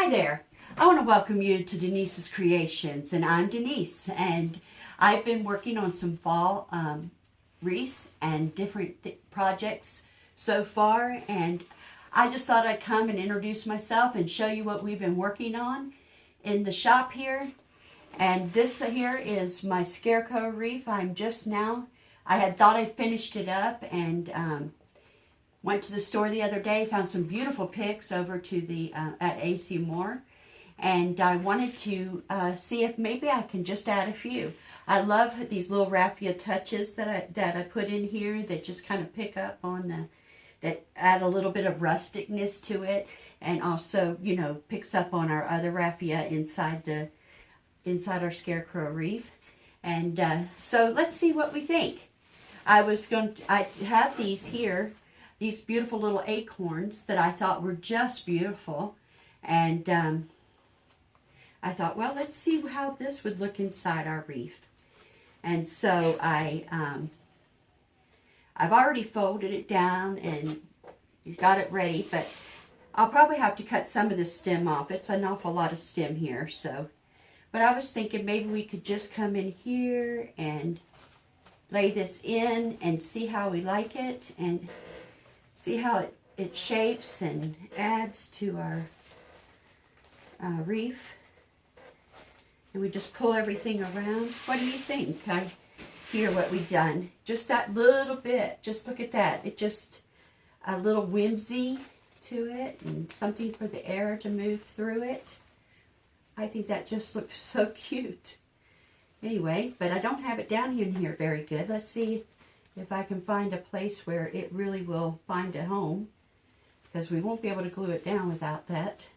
Hi there. I want to welcome you to Denise's Creations, and I'm Denise, and I've been working on some fall wreaths and different projects so far, and I just thought I'd come and introduce myself and show you what we've been working on in the shop here. And this here is my scarecrow wreath. I had thought I'd finished it up, and went to the store the other day, found some beautiful pics over to the at AC Moore, and I wanted to see if maybe I can just add a few. I love these little raffia touches that I put in here that just kind of pick up on that add a little bit of rusticness to it, and also, you know, picks up on our other raffia inside our scarecrow wreath. And so let's see what we think. I have these here. These beautiful little acorns that I thought were just beautiful, and I thought, well, let's see how this would look inside our wreath. And so I've already folded it down and got it ready, but I'll probably have to cut some of the stem off. It's an awful lot of stem here, so. But I was thinking maybe we could just come in here and lay this in and see how we like it, and see how it shapes and adds to our wreath. And we just pull everything around. What do you think? I hear what we've done. Just that little bit. Just look at that. It just a little whimsy to it, and something for the air to move through it. I think that just looks so cute. Anyway, but I don't have it down in here very good. Let's see if I can find a place where it really will find a home, because we won't be able to glue it down without that.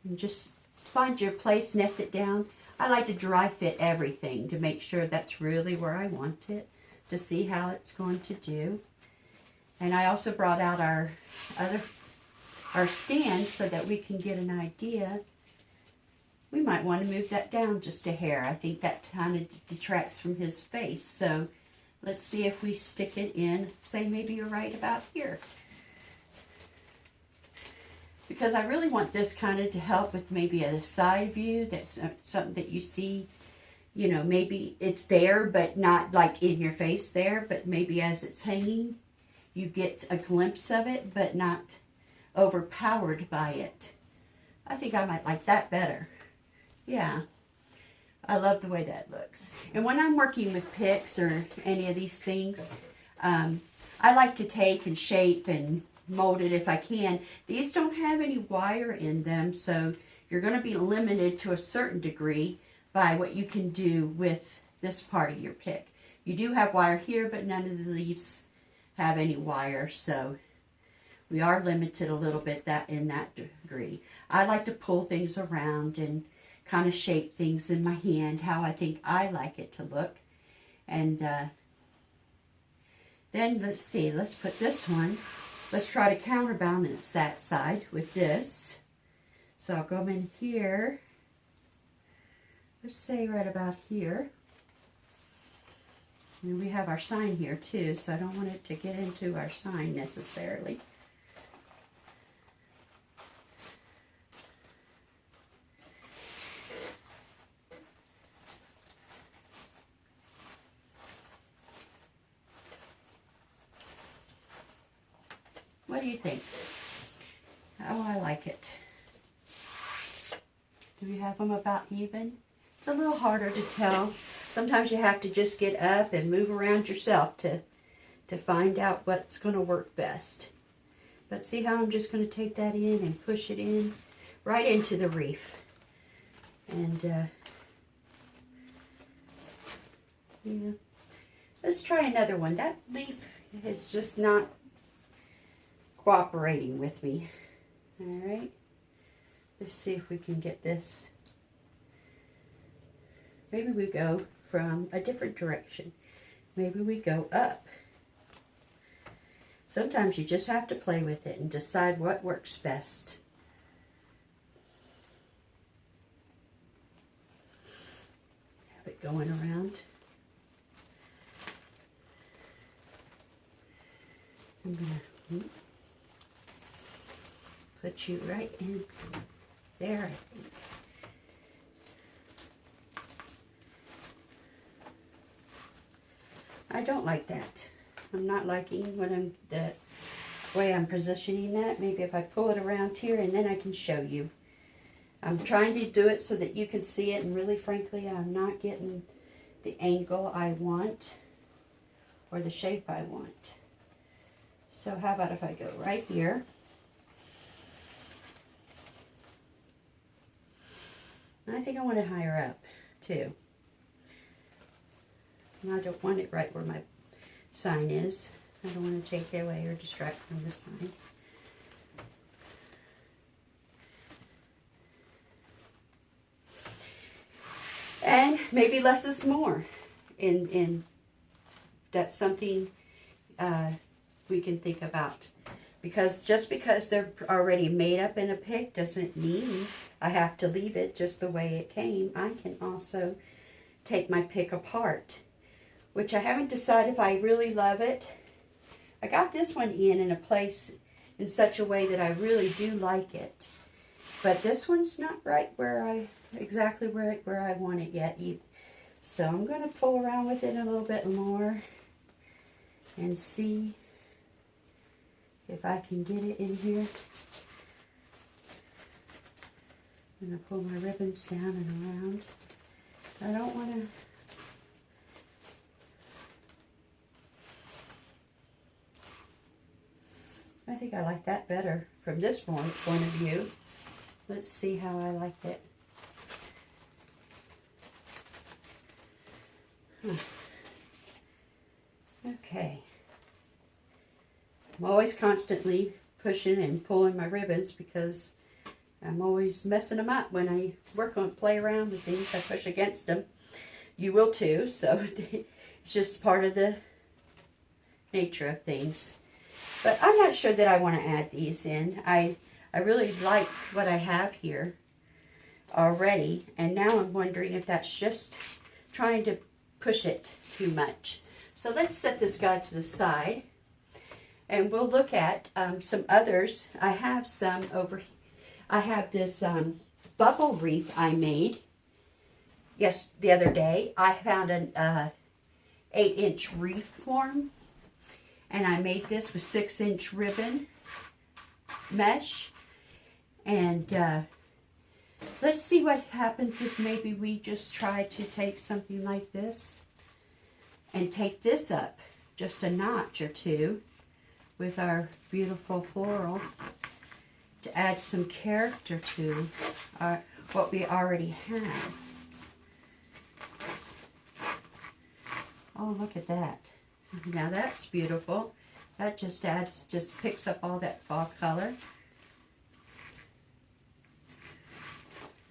And just find your place, nest it down. I like to dry fit everything to make sure that's really where I want it, to see how it's going to do. And I also brought out our stand so that we can get an idea. We might want to move that down just a hair. I think that kind of detracts from his face. So let's see if we stick it in, say maybe you're right about here. Because I really want this kind of to help with maybe a side view. That's something that you see, you know, maybe it's there, but not like in your face there, but maybe as it's hanging, you get a glimpse of it, but not overpowered by it. I think I might like that better. Yeah. I love the way that looks. And when I'm working with picks or any of these things, I like to take and shape and mold it if I can. These don't have any wire in them, so you're going to be limited to a certain degree by what you can do with this part of your pick. You do have wire here, but none of the leaves have any wire, so we are limited a little bit in that degree. I like to pull things around and kind of shape things in my hand how I think I like it to look. And then let's see, let's put this one, let's try to counterbalance that side with this. So I'll go in here, let's say right about here. And we have our sign here too, so I don't want it to get into our sign necessarily. What do you think? Oh, I like it. Do we have them about even? It's a little harder to tell. Sometimes you have to just get up and move around yourself to find out what's going to work best. But see how I'm just going to take that in and push it in right into the wreath. And yeah, let's try another one. That leaf is just not cooperating with me. All right, let's see if we can get this. Maybe we go from a different direction. Maybe we go up. Sometimes you just have to play with it and decide what works best. Have it going around. I'm gonna put you right in there, I think. I don't like that. I'm not liking the way I'm positioning that. Maybe if I pull it around here and then I can show you. I'm trying to do it so that you can see it, and really frankly I'm not getting the angle I want or the shape I want. So how about if I go right here. I think I want it higher up too. And I don't want it right where my sign is. I don't want to take it away or distract from the sign. And maybe less is more. And that's something we can think about. Because just because they're already made up in a pick doesn't mean I have to leave it just the way it came. I can also take my pick apart, which I haven't decided if I really love it. I got this one in a place in such a way that I really do like it. But this one's not right exactly where I want it yet either. So I'm going to fool around with it a little bit more and see if I can get it in here. I'm going to pull my ribbons down and around. I don't want to... I think I like that better from this point of view. Let's see how I like it. Okay. I'm always constantly pushing and pulling my ribbons because I'm always messing them up when I play around with things. I push against them. You will too, so it's just part of the nature of things. But I'm not sure that I want to add these in. I really like what I have here already, and now I'm wondering if that's just trying to push it too much. So let's set this guy to the side, and we'll look at some others. I have some over here. I have this bubble wreath I made the other day. I found an 8-inch wreath form, and I made this with 6-inch ribbon mesh. And let's see what happens if maybe we just try to take something like this and take this up just a notch or two with our beautiful floral to add some character to what we already have. Oh, look at that. Now that's beautiful. That just picks up all that fall color.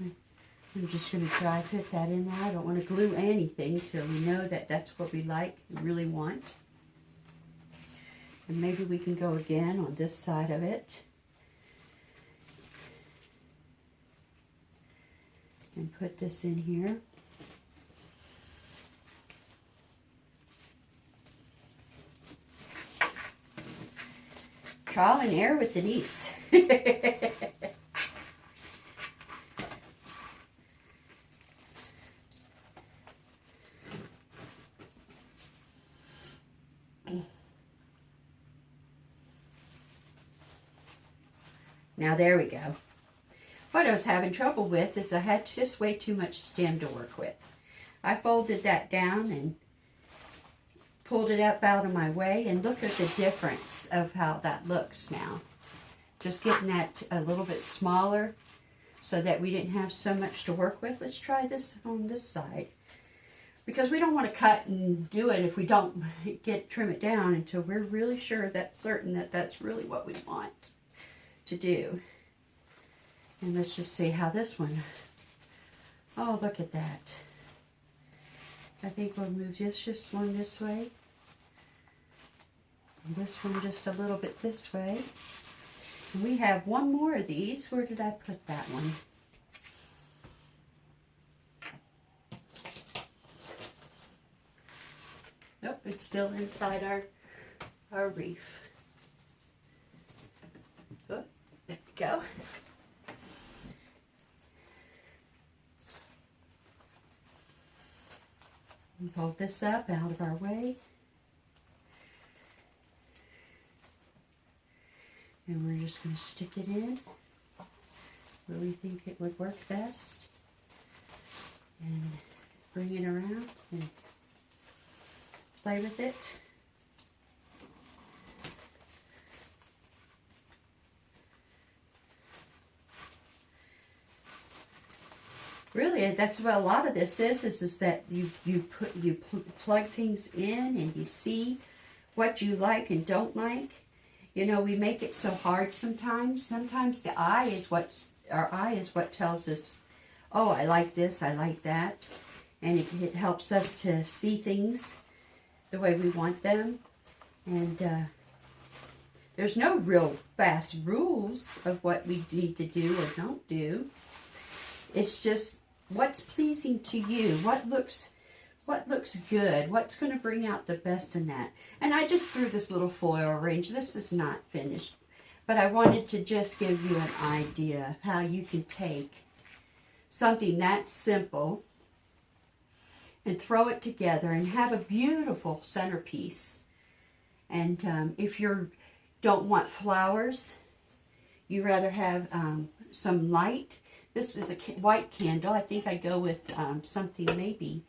I'm just going to dry fit that in there. I don't want to glue anything till we know that that's what we like and really want. And maybe we can go again on this side of it. And put this in here. Trial and error with Denise. Now there we go. What I was having trouble with is I had just way too much stem to work with. I folded that down and pulled it up out of my way, and look at the difference of how that looks now. Just getting that a little bit smaller so that we didn't have so much to work with. Let's try this on this side, because we don't want to cut and do it if we don't trim it down until we're really sure that's certain that that's really what we want to do. And let's just see how this one, oh, look at that. I think we'll move just one this way, and this one just a little bit this way. And we have one more of these. Where did I put that one? Nope, it's still inside our reef. Oh, there we go. And fold this up out of our way. And we're just going to stick it in where we think it would work best. And bring it around and play with it. Really, that's what a lot of this is that you plug things in and you see what you like and don't like. You know, we make it so hard sometimes. Sometimes our eye is what tells us, oh, I like this, I like that. And it helps us to see things the way we want them. And there's no real fast rules of what we need to do or don't do. It's just what's pleasing to you, what looks good, what's going to bring out the best in that. And I just threw this little foil arrange. This is not finished, but I wanted to just give you an idea of how you can take something that simple and throw it together and have a beautiful centerpiece. And if you don't want flowers, you rather have some light. This is a white candle. I think I go with something maybe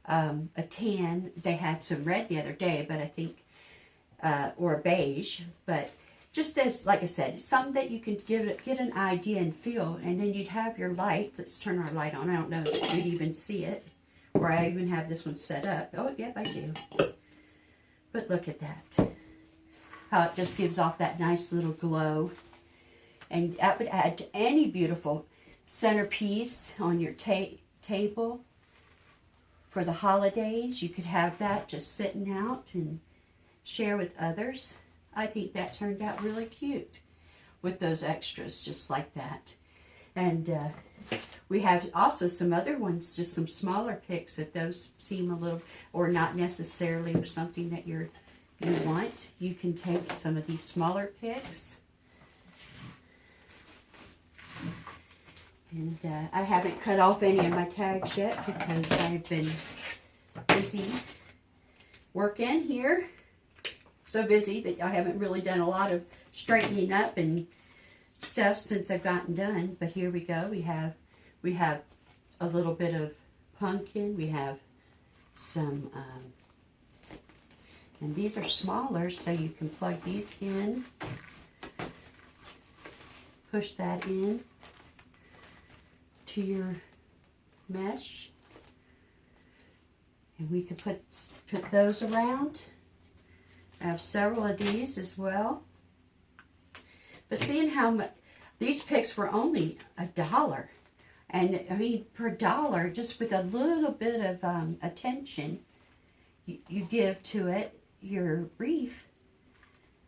a tan. They had some red the other day, but I think, or a beige. But just as, like I said, something that you can get an idea and feel, and then you'd have your light. Let's turn our light on. I don't know if you'd even see it, or I even have this one set up. Oh, yep, I do. But look at that. How it just gives off that nice little glow. And that would add to any beautiful centerpiece on your table for the holidays. You could have that just sitting out and share with others. I think that turned out really cute with those extras just like that. And we have also some other ones, just some smaller picks if those seem a little, or not necessarily something that you want. You can take some of these smaller picks. And I haven't cut off any of my tags yet because I've been busy working here. So busy that I haven't really done a lot of straightening up and stuff since I've gotten done. But here we go. We have a little bit of pumpkin. We have some, and these are smaller, so you can plug these in. Push that in to your mesh, and we could put those around. I have several of these as well. But seeing how much these picks were only $1, and I mean for $1, just with a little bit of attention you give to it, your wreath,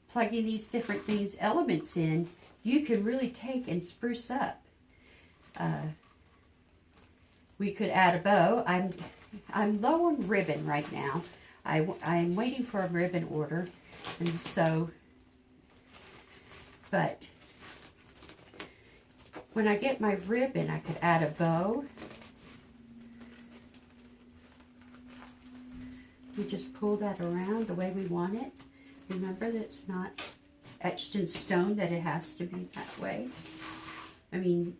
plugging these different elements in, you can really take and spruce up. We could add a bow. I'm low on ribbon right now. I'm waiting for a ribbon order, and so, but when I get my ribbon, I could add a bow. We just pull that around the way we want it. Remember that it's not etched in stone that it has to be that way. I mean,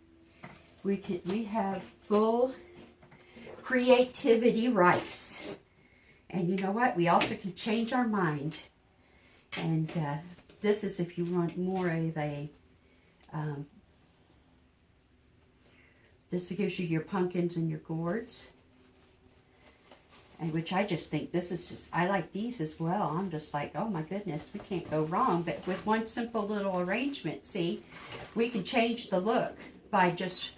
we have full creativity rights. And you know what? We also can change our mind. And this is if you want more of a, this gives you your pumpkins and your gourds. And which I just think this is just, I like these as well. I'm just like, oh my goodness, we can't go wrong. But with one simple little arrangement, see, we can change the look by just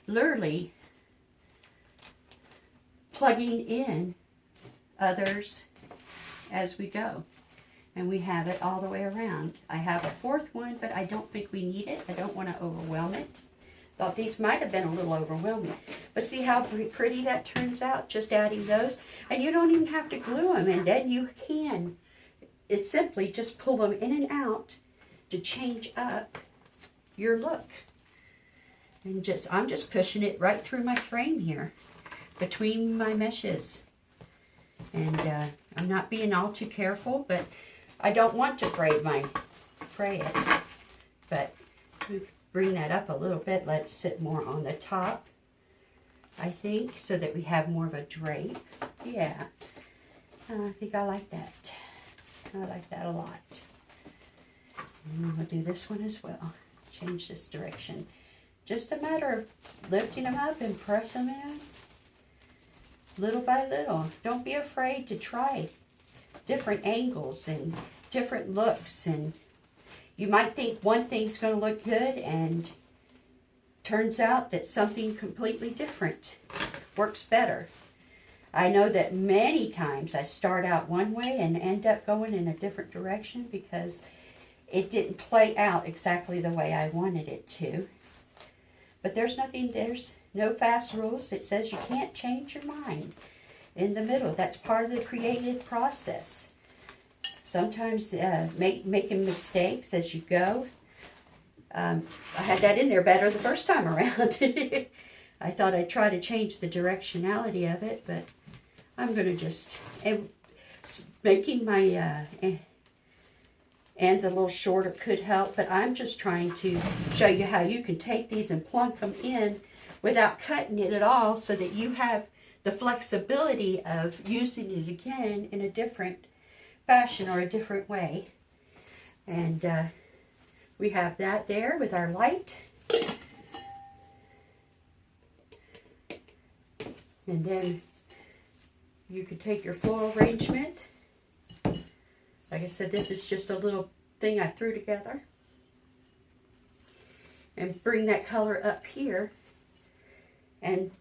literally plugging in others as we go. And we have it all the way around. I have a fourth one, but I don't think we need it. I don't want to overwhelm it. Thought these might have been a little overwhelming. But see how pretty that turns out, just adding those. And you don't even have to glue them. And then you can is simply just pull them in and out to change up your look. And I'm just pushing it right through my frame here, between my meshes. And I'm not being all too careful, but I don't want to fray it. But bring that up a little bit. Let it sit more on the top, I think, so that we have more of a drape. Yeah, I think I like that. I like that a lot. And we'll do this one as well. Change this direction. Just a matter of lifting them up and press them in little by little. Don't be afraid to try different angles and different looks. And you might think one thing's going to look good, and turns out that something completely different works better. I know that many times I start out one way and end up going in a different direction because it didn't play out exactly the way I wanted it to. But there's no fast rules. It says you can't change your mind in the middle. That's part of the creative process. Sometimes making mistakes as you go. I had that in there better the first time around. I thought I'd try to change the directionality of it, but I'm going to just... making my ends a little shorter could help, but I'm just trying to show you how you can take these and plunk them in without cutting it at all, so that you have the flexibility of using it again in a different fashion or a different way. And we have that there with our light. And then you could take your floral arrangement. Like I said, this is just a little thing I threw together. And bring that color up here and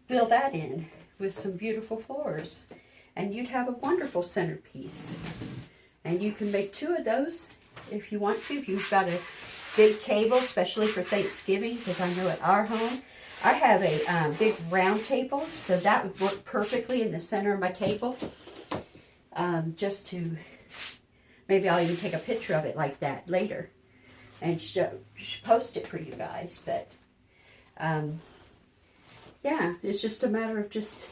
fill that in with some beautiful flowers. And you'd have a wonderful centerpiece. And you can make 2 of those if you want to. If you've got a big table, especially for Thanksgiving, because I know at our home, I have a big round table, so that would work perfectly in the center of my table. Just to... maybe I'll even take a picture of it like that later and post it for you guys. But, yeah, it's just a matter of just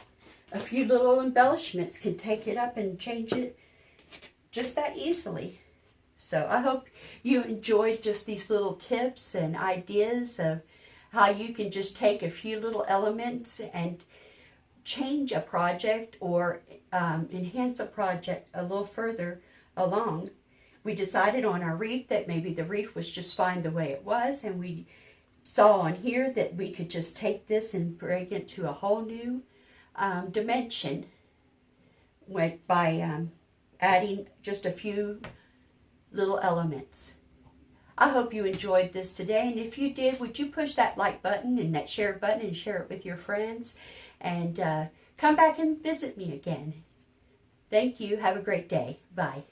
a few little embellishments can take it up and change it just that easily. So I hope you enjoyed just these little tips and ideas of how you can just take a few little elements and change a project or enhance a project a little further along. We decided on our reef that maybe the reef was just fine the way it was, and we saw on here that we could just take this and bring it to a whole new dimension by adding just a few little elements. I hope you enjoyed this today, and if you did, would you push that like button and that share button and share it with your friends, and come back and visit me again. Thank you. Have a great day. Bye.